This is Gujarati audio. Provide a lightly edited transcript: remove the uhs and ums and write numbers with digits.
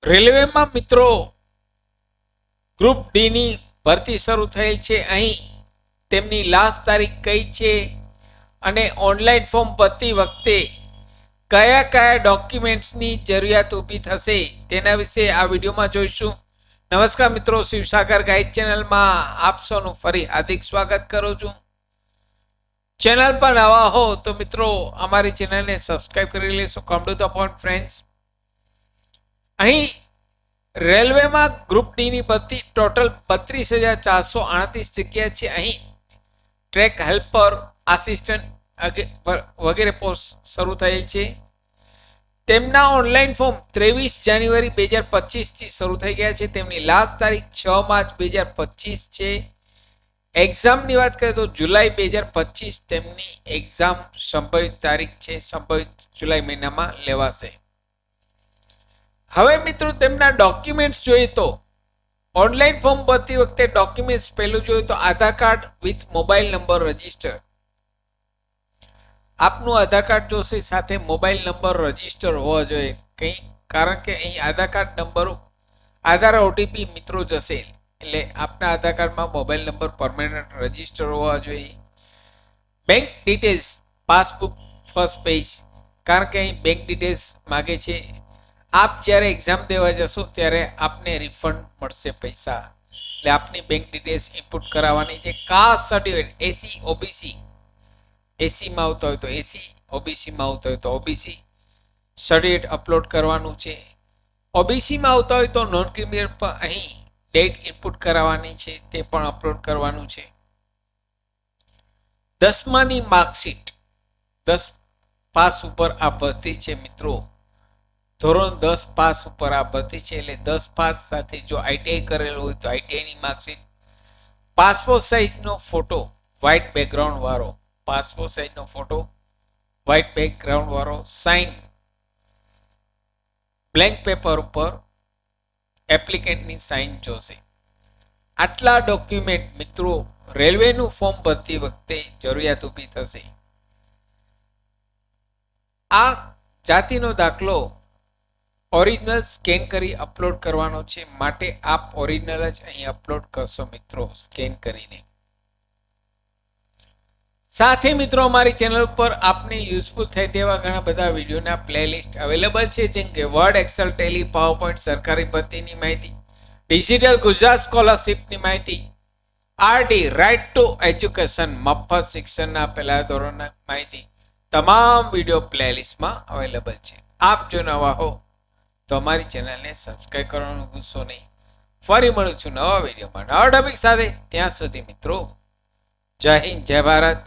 રેલવેમાં મિત્રો ગ્રુપ ડી ની ભરતી શરૂ થયેલ છે. અહીં તેમની લાસ્ટ તારીખ કઈ છે અને ઓનલાઈન ફોર્મ ભરતી વખતે કયા કયા ડોક્યુમેન્ટ્સની જરૂરિયાત ઊભી થશે તેના વિશે આ વિડીયોમાં જોઈશું. નમસ્કાર મિત્રો, શિવસાગર ગાઈડ ચેનલમાં આપ સૌનું ફરી હાર્દિક સ્વાગત કરું છું. ચેનલ પર નવા હો તો મિત્રો અમારી ચેનલને સબસ્ક્રાઇબ કરી લેશો. Come to the point friends. અહીં રેલવેમાં ગ્રુપ ડી ની ભરતી ટોટલ 32,438 જગ્યા છે. અહીં ટ્રેક હેલ્પર, આસિસ્ટન્ટ વગેરે પોસ્ટ શરૂ થયેલ છે. તેમના ઓનલાઈન ફોર્મ 23 જાન્યુઆરી 2025 થી શરૂ થઈ ગયા છે. તેમની લાસ્ટ તારીખ 6 માર્ચ 2025 છે. એક્ઝામની વાત કરીએ તો જુલાઈ 2025 તેમની એક્ઝામ સંભવિત તારીખ છે. સંભવિત જુલાઈ મહિનામાં લેવાશે. હવે મિત્રો તેમના ડોક્યુમેન્ટ્સ જોઈએ તો ઓનલાઈન ફોર્મ ભરતી વખતે ડોક્યુમેન્ટ્સ પહેલું જોઈએ તો Aadhaar card with mobile number register. આપનું આધાર કાર્ડ જોશે, સાથે મોબાઈલ નંબર રજીસ્ટર હોવા જોઈએ. કંઈ કારણ કે અહીં આધાર કાર્ડ નંબર આધાર ઓટીપી મિત્રો જશે, એટલે આપના આધાર કાર્ડમાં મોબાઈલ નંબર પરમેનન્ટ રજીસ્ટર હોવા જોઈએ. Bank details, passbook first page, કારણ કે અહીં બેંક ડિટેલ્સ માગે છે. આપ જ્યારે એક્ઝામ દેવા જશો ત્યારે આપને રિફંડ મળશે પૈસા, એટલે આપની બેંક ડિટેલ્સ ઇનપુટ કરાવવાની છે. કાસ્ટ સર્ટિફિકેટ એસી ઓબીસી, એસીમાં આવતા હોય તો એસી, ઓબીસીમાં આવતા હોય તો ઓબીસી સર્ટિફિકેટ અપલોડ કરવાનું છે. ઓબીસીમાં આવતા હોય તો નોન ક્રિમિનલ પર અહીં ડેટ ઇનપુટ કરાવવાની છે, તે પણ અપલોડ કરવાનું છે. 10માની માર્કશીટ, 10 પાસ ઉપર આ ભરતી છે મિત્રો. ધોરણ 10 પાસ ઉપર આ ભરતી છે, એટલે 10 પાસ સાથે જો આઈટીઆઈ કરેલો હોય તો આઈટીઆઈની માર્કશીટ, પાસપોર્ટ સાઇઝનો ફોટો વ્હાઇટ બેકગ્રાઉન્ડ વાળો, પાસપોર્ટ સાઇઝનો ફોટો વ્હાઇટ બેકગ્રાઉન્ડ વાળો, સાઇન બ્લેન્ક પેપર ઉપર એપ્લિકેન્ટની સાઇન જોશે. આટલા ડોક્યુમેન્ટ મિત્રો રેલવેનું ફોર્મ ભરતી વખતે જરૂરિયાત ઊભી થશે. આ જાતિનો દાખલો ઓરિજિનલ સ્કેન કરી અપલોડ કરવાનો છે, માટે આપ ઓરિજિનલ જ અહીં અપલોડ કરશો મિત્રો, સ્કેન કરીને. સાથે મિત્રો અમારી ચેનલ પર આપને યુઝફુલ થાય તેવા ઘણા બધા વિડીયોના પ્લેલિસ્ટ અવેલેબલ છે, જેમ કે Word, Excel, Tally, PowerPoint, સરકારી ભરતીની માહિતી, ડિજિટલ ગુજરાત સ્કોલરશિપની માહિતી, આરડી રાઇટ ટુ એજ્યુકેશન મફત શિક્ષણના પહેલા ધોરણના માહિતી, તમામ વિડીયો પ્લેલિસ્ટમાં અવેલેબલ છે. આપ જો નવા હો તો અમારી ચેનલને સબસ્ક્રાઇબ કરવાનું ભૂલશો નહીં. ફરી મળું છું નવા વિડીયોમાં નવા ટોપિક સાથે. ત્યાં સુધી મિત્રો જય હિન્દ, જય ભારત.